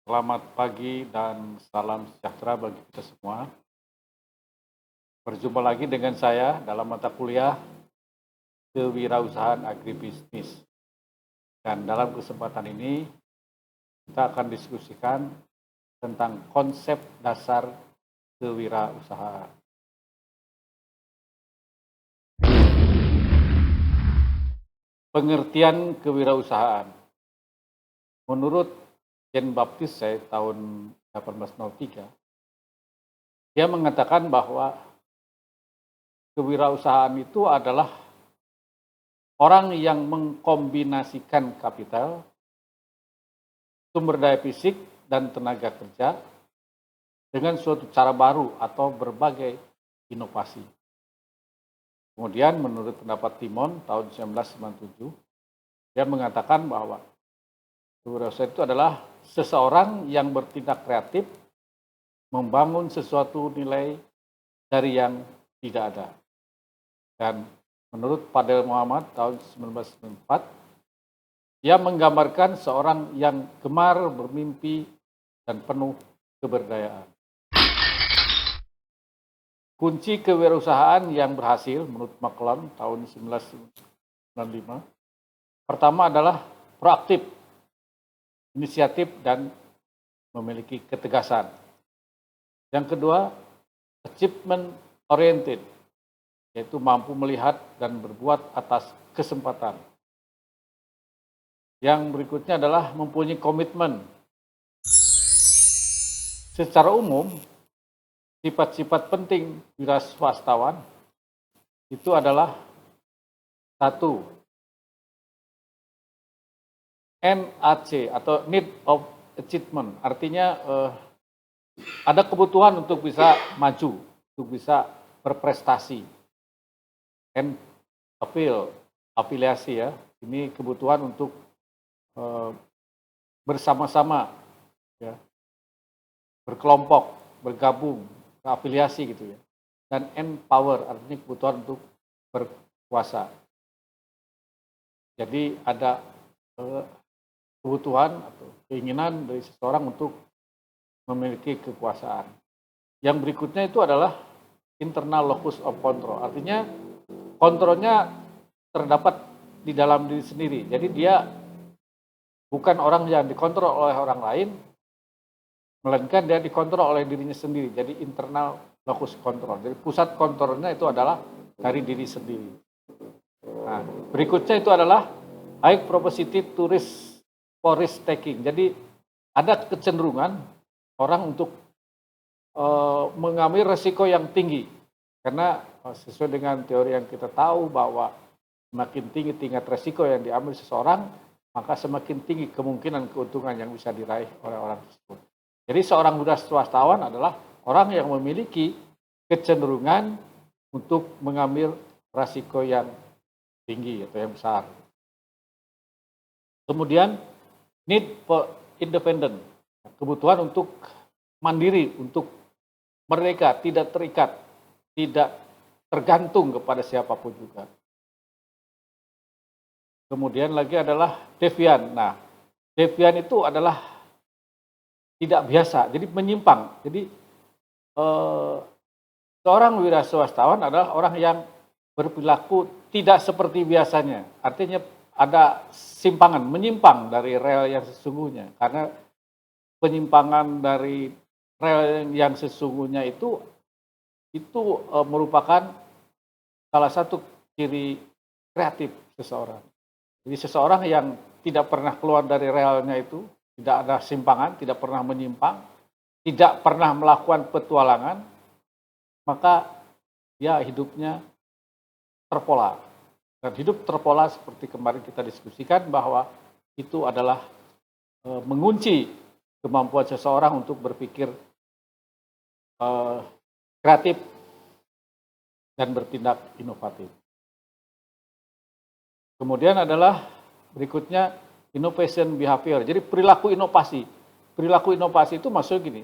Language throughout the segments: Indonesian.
Selamat pagi dan salam sejahtera bagi kita semua. Berjumpa lagi dengan saya dalam mata kuliah Kewirausahaan Agribisnis. Dan dalam kesempatan ini kita akan diskusikan tentang konsep dasar kewirausahaan. Pengertian kewirausahaan. Menurut Jean Baptiste Say tahun 1803, dia mengatakan bahwa kewirausahaan itu adalah orang yang mengkombinasikan kapital, sumber daya fisik, dan tenaga kerja dengan suatu cara baru atau berbagai inovasi. Kemudian menurut pendapat Timon tahun 1997, dia mengatakan bahwa kewirausahaan itu adalah seseorang yang bertindak kreatif, membangun sesuatu nilai dari yang tidak ada. Dan menurut Fadel Muhammad tahun 1994, dia menggambarkan seorang yang gemar bermimpi dan penuh keberdayaan. Kunci kewirausahaan yang berhasil menurut McClellan tahun 1995, pertama adalah proaktif, inisiatif, dan memiliki ketegasan. Yang kedua, achievement oriented, yaitu mampu melihat dan berbuat atas kesempatan. Yang berikutnya adalah mempunyai komitmen. Secara umum, sifat-sifat penting wiraswastawan itu adalah satu, NAC atau need of achievement, artinya ada kebutuhan untuk bisa maju, untuk bisa berprestasi. And afiliasi ya, ini kebutuhan untuk bersama-sama, ya, berkelompok, bergabung, afiliasi gitu ya. Dan empower artinya kebutuhan untuk berkuasa. Jadi ada kebutuhan atau keinginan dari seseorang untuk memiliki kekuasaan. Yang berikutnya itu adalah internal locus of control, artinya kontrolnya terdapat di dalam diri sendiri. Jadi dia bukan orang yang dikontrol oleh orang lain, melainkan dia dikontrol oleh dirinya sendiri. Jadi internal locus control. Jadi pusat kontrolnya itu adalah dari diri sendiri. Nah, berikutnya itu adalah high propensity to risk for risk taking. Jadi ada kecenderungan orang untuk mengambil resiko yang tinggi. Karena sesuai dengan teori yang kita tahu bahwa semakin tinggi tingkat resiko yang diambil seseorang, maka semakin tinggi kemungkinan keuntungan yang bisa diraih oleh orang tersebut. Jadi seorang wirausahawan adalah orang yang memiliki kecenderungan untuk mengambil resiko yang tinggi atau yang besar. Kemudian need for independent, kebutuhan untuk mandiri, untuk merdeka, tidak terikat, tidak tergantung kepada siapapun juga. Kemudian lagi adalah devian. Nah, devian itu adalah tidak biasa, jadi menyimpang. Jadi seorang wirausahawan adalah orang yang berperilaku tidak seperti biasanya. Artinya ada simpangan, menyimpang dari rel yang sesungguhnya. Karena penyimpangan dari rel yang sesungguhnya itu merupakan salah satu ciri kreatif seseorang. Jadi seseorang yang tidak pernah keluar dari relnya itu, tidak ada simpangan, tidak pernah menyimpang, tidak pernah melakukan petualangan, maka dia hidupnya terpola. Dan hidup terpola seperti kemarin kita diskusikan bahwa itu adalah mengunci kemampuan seseorang untuk berpikir kreatif dan bertindak inovatif. Kemudian adalah berikutnya innovation behavior. Jadi perilaku inovasi. Perilaku inovasi itu maksudnya gini.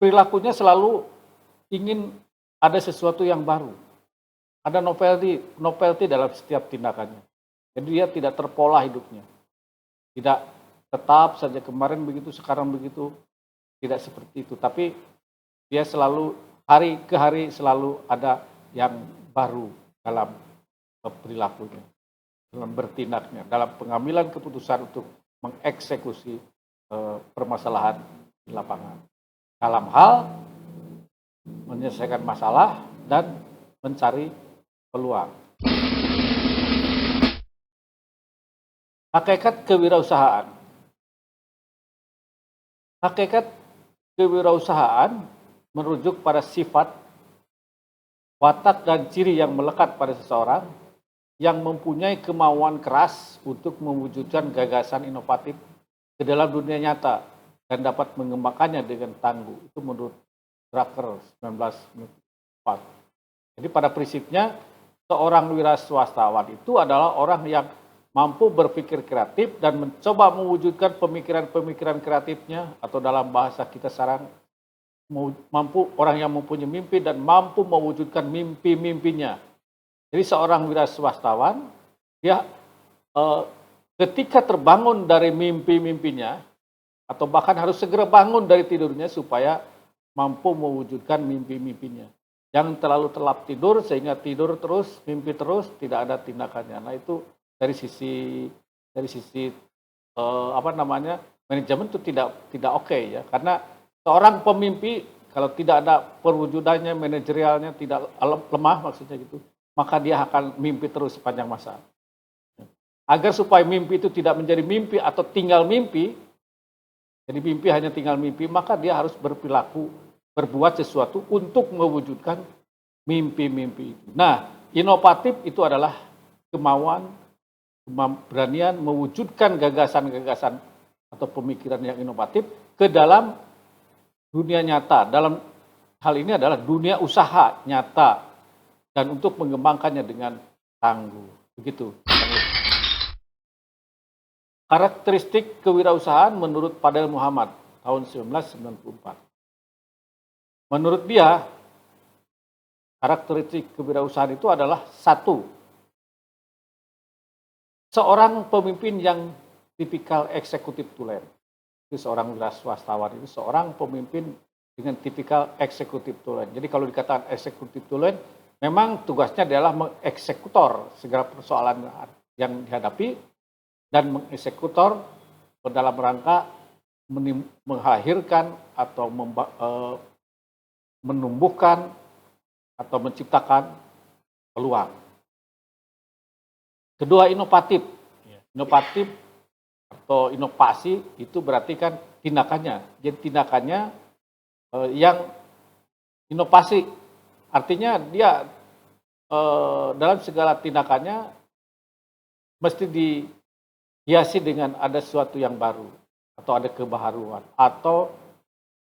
Perilakunya selalu ingin ada sesuatu yang baru. Ada novelty dalam setiap tindakannya. Jadi dia tidak terpola hidupnya. Tidak tetap saja kemarin begitu, sekarang begitu, tidak seperti itu. Tapi dia selalu hari ke hari selalu ada yang baru dalam perilakunya, dalam bertindaknya, dalam pengambilan keputusan untuk mengeksekusi permasalahan di lapangan. Dalam hal menyelesaikan masalah dan mencari peluang. Hakikat kewirausahaan. Hakikat kewirausahaan merujuk pada sifat, watak dan ciri yang melekat pada seseorang yang mempunyai kemauan keras untuk mewujudkan gagasan inovatif ke dalam dunia nyata dan dapat mengembangkannya dengan tangguh. Itu menurut Drucker 1994. Jadi pada prinsipnya seorang wiraswastawan itu adalah orang yang mampu berpikir kreatif dan mencoba mewujudkan pemikiran-pemikiran kreatifnya, atau dalam bahasa kita sekarang mampu orang yang mempunyai mimpi dan mampu mewujudkan mimpi-mimpinya. Jadi seorang wiraswastawan dia ketika terbangun dari mimpi-mimpinya atau bahkan harus segera bangun dari tidurnya supaya mampu mewujudkan mimpi-mimpinya. Jangan terlalu telap tidur sehingga tidur terus, mimpi terus, tidak ada tindakannya. Nah itu dari sisi manajemen itu tidak oke ya, karena seorang pemimpi kalau tidak ada perwujudannya, manajerialnya tidak lemah maksudnya gitu, maka dia akan mimpi terus sepanjang masa. Agar supaya mimpi itu tidak menjadi mimpi atau tinggal mimpi, jadi mimpi hanya tinggal mimpi, maka dia harus berperilaku, berbuat sesuatu untuk mewujudkan mimpi-mimpi itu. Nah, inovatif itu adalah kemauan, keberanian mewujudkan gagasan-gagasan atau pemikiran yang inovatif ke dalam dunia nyata. Dalam hal ini adalah dunia usaha nyata dan untuk mengembangkannya dengan tangguh. Begitu. Karakteristik kewirausahaan menurut Fadel Muhammad tahun 1994. Menurut dia, karakteristik kewirausahaan itu adalah satu, seorang pemimpin yang tipikal eksekutif tulen. Itu seorang wiraswastawan itu seorang pemimpin dengan tipikal eksekutif tulen. Jadi kalau dikatakan eksekutif tulen, memang tugasnya adalah mengeksekutor segala persoalan yang dihadapi dan mengeksekutor dalam rangka melahirkan atau menumbuhkan atau menciptakan peluang. Kedua, inovatif. Inovatif atau inovasi itu berarti kan tindakannya. Jadi tindakannya yang inovasi. Artinya dia dalam segala tindakannya mesti dihiasi dengan ada sesuatu yang baru atau ada kebaharuan atau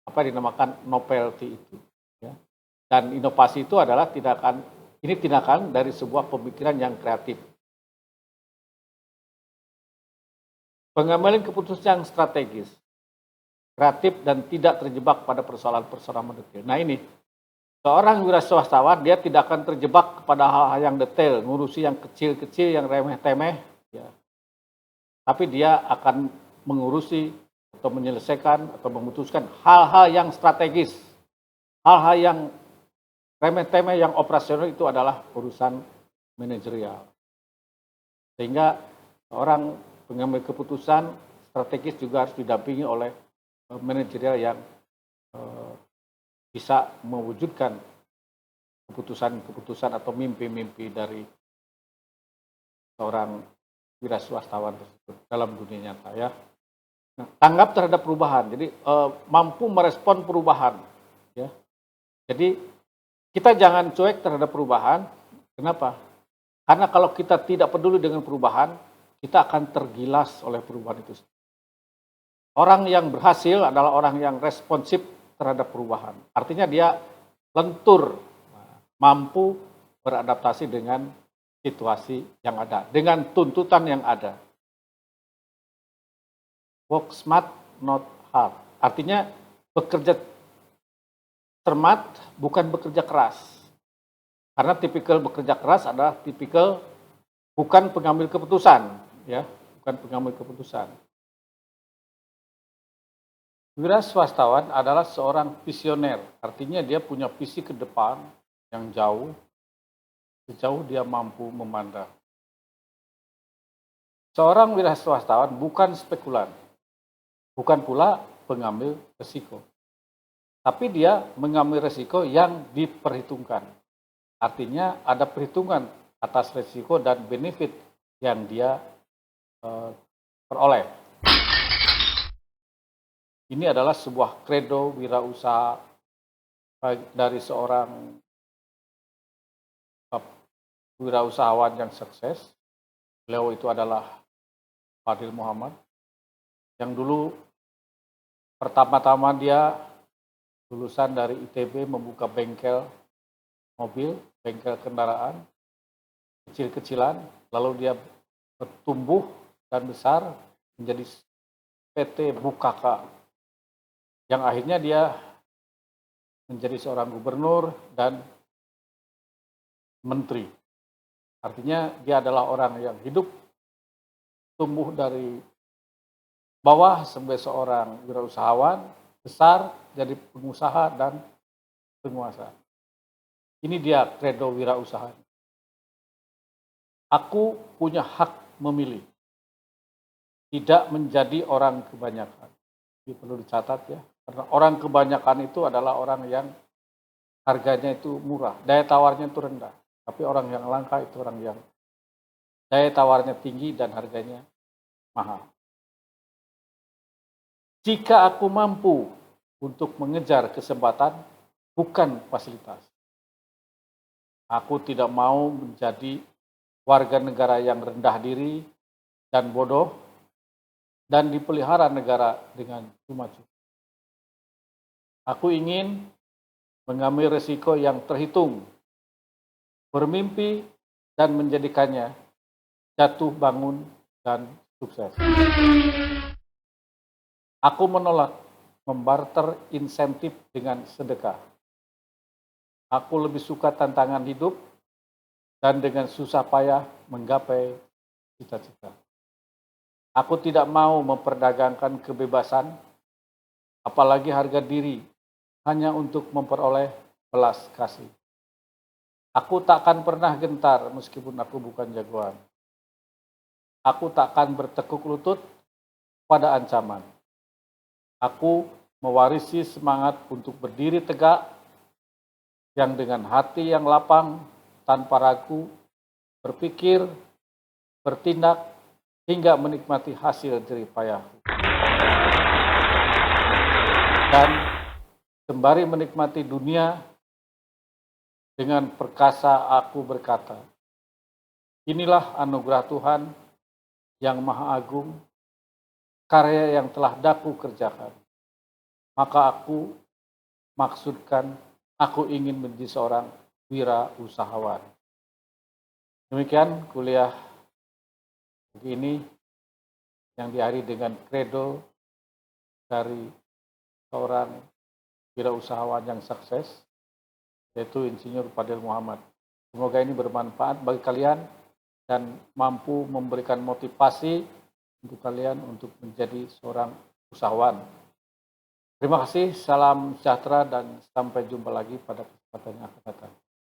apa yang dinamakan novelty itu. Ya. Dan inovasi itu adalah tindakan dari sebuah pemikiran yang kreatif. Pengambilan keputusan yang strategis, kreatif dan tidak terjebak pada persoalan-persoalan mendetail. Nah ini, seorang wiraswastawan dia tidak akan terjebak kepada hal-hal yang detail, ngurusi yang kecil-kecil, yang remeh-temeh, ya. Tapi dia akan mengurusi atau menyelesaikan atau memutuskan hal-hal yang strategis, hal-hal yang remeh-temeh, yang operasional itu adalah urusan manajerial. Sehingga seorang pengambil keputusan strategis juga harus didampingi oleh manajerial yang bisa mewujudkan keputusan-keputusan atau mimpi-mimpi dari seorang wiraswastawan tersebut dalam dunia nyata ya. Nah, tanggap terhadap perubahan, jadi mampu merespon perubahan ya. Jadi kita jangan cuek terhadap perubahan. Kenapa? Karena kalau kita tidak peduli dengan perubahan, kita akan tergilas oleh perubahan itu. Orang yang berhasil adalah orang yang responsif terhadap perubahan. Artinya dia lentur, mampu beradaptasi dengan situasi yang ada, dengan tuntutan yang ada. Work smart, not hard. Artinya bekerja cermat, bukan bekerja keras. Karena tipikal bekerja keras adalah tipikal bukan pengambil keputusan, ya, bukan pengambil keputusan. Wira swastawan adalah seorang visioner, artinya dia punya visi ke depan yang jauh, sejauh dia mampu memandang. Seorang wira swastawan bukan spekulan, bukan pula pengambil resiko. Tapi dia mengambil resiko yang diperhitungkan. Artinya ada perhitungan atas resiko dan benefit yang dia peroleh. Ini adalah sebuah kredo wirausaha dari seorang wirausahawan yang sukses. Beliau itu adalah Fadil Muhammad, yang dulu pertama-tama dia lulusan dari ITB membuka bengkel mobil, bengkel kendaraan, kecil-kecilan, lalu dia bertumbuh dan besar menjadi PT Bukaka, yang akhirnya dia menjadi seorang gubernur dan menteri. Artinya dia adalah orang yang hidup tumbuh dari bawah sebagai seorang wirausahawan, besar jadi pengusaha dan penguasa. Ini dia kredo wirausaha. Aku punya hak memilih, tidak menjadi orang kebanyakan. Ini perlu dicatat ya, karena orang kebanyakan itu adalah orang yang harganya itu murah, daya tawarnya itu rendah. Tapi orang yang langka itu orang yang daya tawarnya tinggi dan harganya mahal. Jika aku mampu untuk mengejar kesempatan, bukan fasilitas. Aku tidak mau menjadi warga negara yang rendah diri dan bodoh dan dipelihara negara dengan cuma-cuma. Aku ingin mengambil resiko yang terhitung, bermimpi dan menjadikannya jatuh bangun dan sukses. Aku menolak membarter insentif dengan sedekah. Aku lebih suka tantangan hidup dan dengan susah payah menggapai cita-cita. Aku tidak mau memperdagangkan kebebasan, apalagi harga diri, hanya untuk memperoleh belas kasih. Aku takkan pernah gentar meskipun aku bukan jagoan. Aku takkan bertekuk lutut pada ancaman. Aku mewarisi semangat untuk berdiri tegak yang dengan hati yang lapang, tanpa ragu, berpikir, bertindak, hingga menikmati hasil jerih payahku. Dan sembari menikmati dunia, dengan perkasa aku berkata, inilah anugerah Tuhan yang Maha Agung, karya yang telah daku kerjakan. Maka aku maksudkan, aku ingin menjadi seorang wirausahawan. Demikian kuliah ini yang diakhiri dengan kredo dari seorang wirausahawan yang sukses, yaitu Insinyur Fadil Muhammad. Semoga ini bermanfaat bagi kalian dan mampu memberikan motivasi untuk kalian untuk menjadi seorang usahawan. Terima kasih, salam sejahtera dan sampai jumpa lagi pada kesempatan yang akan datang.